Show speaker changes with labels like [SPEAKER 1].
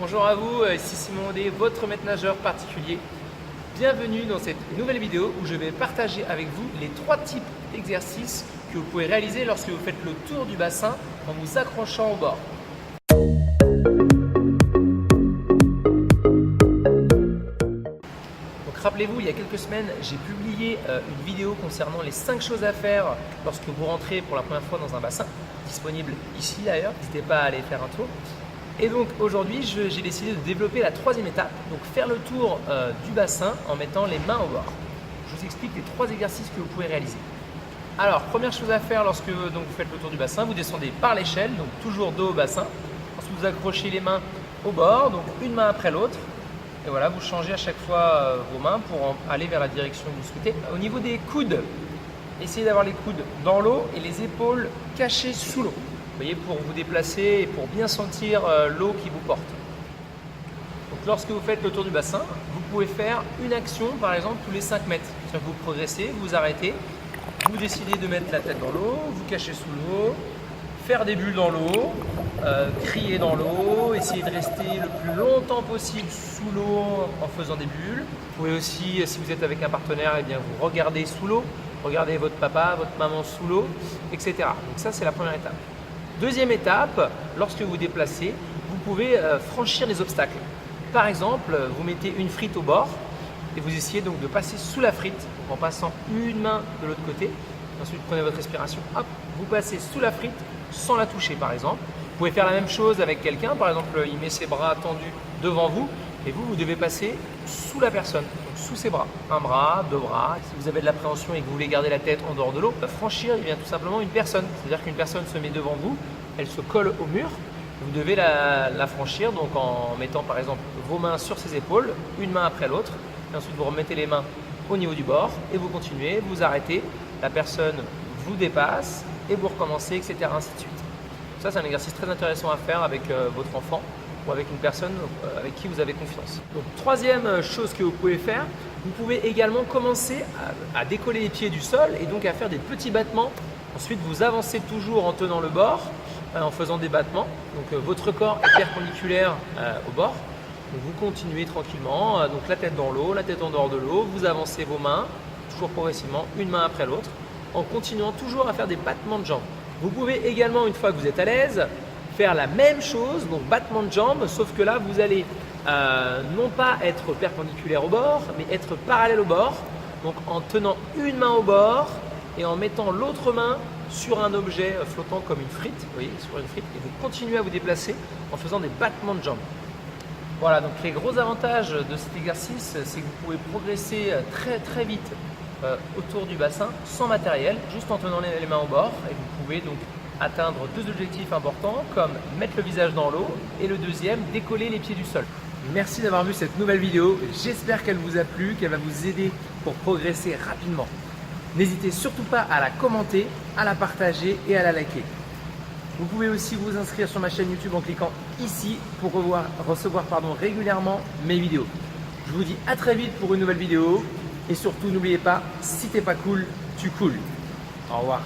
[SPEAKER 1] Bonjour à vous, ici Simon Audet, votre maître nageur particulier. Bienvenue dans cette nouvelle vidéo où je vais partager avec vous les 3 types d'exercices que vous pouvez réaliser lorsque vous faites le tour du bassin en vous accrochant au bord. Donc rappelez-vous, il y a quelques semaines, j'ai publié une vidéo concernant les 5 choses à faire lorsque vous rentrez pour la première fois dans un bassin, disponible ici d'ailleurs, n'hésitez pas à aller faire un tour. Et donc aujourd'hui, j'ai décidé de développer la 3e étape, donc faire le tour du bassin en mettant les mains au bord. Je vous explique les 3 exercices que vous pouvez réaliser. Alors, première chose à faire lorsque vous faites le tour du bassin, vous descendez par l'échelle, donc toujours dos au bassin. Ensuite, vous accrochez les mains au bord, donc une main après l'autre. Et voilà, vous changez à chaque fois vos mains pour aller vers la direction que vous souhaitez. Au niveau des coudes, essayez d'avoir les coudes dans l'eau et les épaules cachées sous l'eau. Vous voyez, pour vous déplacer et pour bien sentir l'eau qui vous porte. Donc lorsque vous faites le tour du bassin, vous pouvez faire une action par exemple tous les 5 mètres. C'est-à-dire que vous progressez, vous arrêtez, vous décidez de mettre la tête dans l'eau, vous cachez sous l'eau, faire des bulles dans l'eau, crier dans l'eau, essayer de rester le plus longtemps possible sous l'eau en faisant des bulles. Vous pouvez aussi, si vous êtes avec un partenaire, eh bien, vous regardez sous l'eau, regardez votre papa, votre maman sous l'eau, etc. Donc ça c'est la première étape. Deuxième étape, lorsque vous vous déplacez, vous pouvez franchir des obstacles. Par exemple, vous mettez une frite au bord et vous essayez donc de passer sous la frite en passant une main de l'autre côté. Ensuite, prenez votre respiration, hop, vous passez sous la frite sans la toucher par exemple. Vous pouvez faire la même chose avec quelqu'un, par exemple, il met ses bras tendus devant vous et vous devez passer sous la personne, donc sous ses bras. Un bras, 2 bras. Si vous avez de l'appréhension et que vous voulez garder la tête en dehors de l'eau, franchir, il vient tout simplement une personne. C'est-à-dire qu'une personne se met devant vous, elle se colle au mur. Vous devez la franchir donc en mettant par exemple vos mains sur ses épaules, une main après l'autre. Et ensuite, vous remettez les mains au niveau du bord et vous continuez, vous arrêtez. La personne vous dépasse et vous recommencez, etc. ainsi de suite. Ça, c'est un exercice très intéressant à faire avec votre enfant ou avec une personne avec qui vous avez confiance. Donc, 3e chose que vous pouvez faire, vous pouvez également commencer à décoller les pieds du sol et donc à faire des petits battements. Ensuite, vous avancez toujours en tenant le bord, en faisant des battements. Donc, votre corps est perpendiculaire au bord. Donc, vous continuez tranquillement, donc la tête dans l'eau, la tête en dehors de l'eau. Vous avancez vos mains, toujours progressivement, une main après l'autre, en continuant toujours à faire des battements de jambes. Vous pouvez également, une fois que vous êtes à l'aise, faire la même chose, donc battement de jambes, sauf que là, vous allez non pas être perpendiculaire au bord, mais être parallèle au bord, donc en tenant une main au bord et en mettant l'autre main sur un objet flottant comme une frite, vous voyez, sur une frite, et vous continuez à vous déplacer en faisant des battements de jambes. Voilà, donc les gros avantages de cet exercice, c'est que vous pouvez progresser très vite autour du bassin sans matériel, juste en tenant les mains au bord, et vous pouvez donc atteindre 2 objectifs importants comme mettre le visage dans l'eau et le deuxième, décoller les pieds du sol. Merci d'avoir vu cette nouvelle vidéo, j'espère qu'elle vous a plu, qu'elle va vous aider pour progresser rapidement. N'hésitez surtout pas à la commenter, à la partager et à la liker. Vous pouvez aussi vous inscrire sur ma chaîne YouTube en cliquant ici pour recevoir régulièrement mes vidéos. Je vous dis à très vite pour une nouvelle vidéo et surtout n'oubliez pas, si t'es pas cool, tu coules. Au revoir.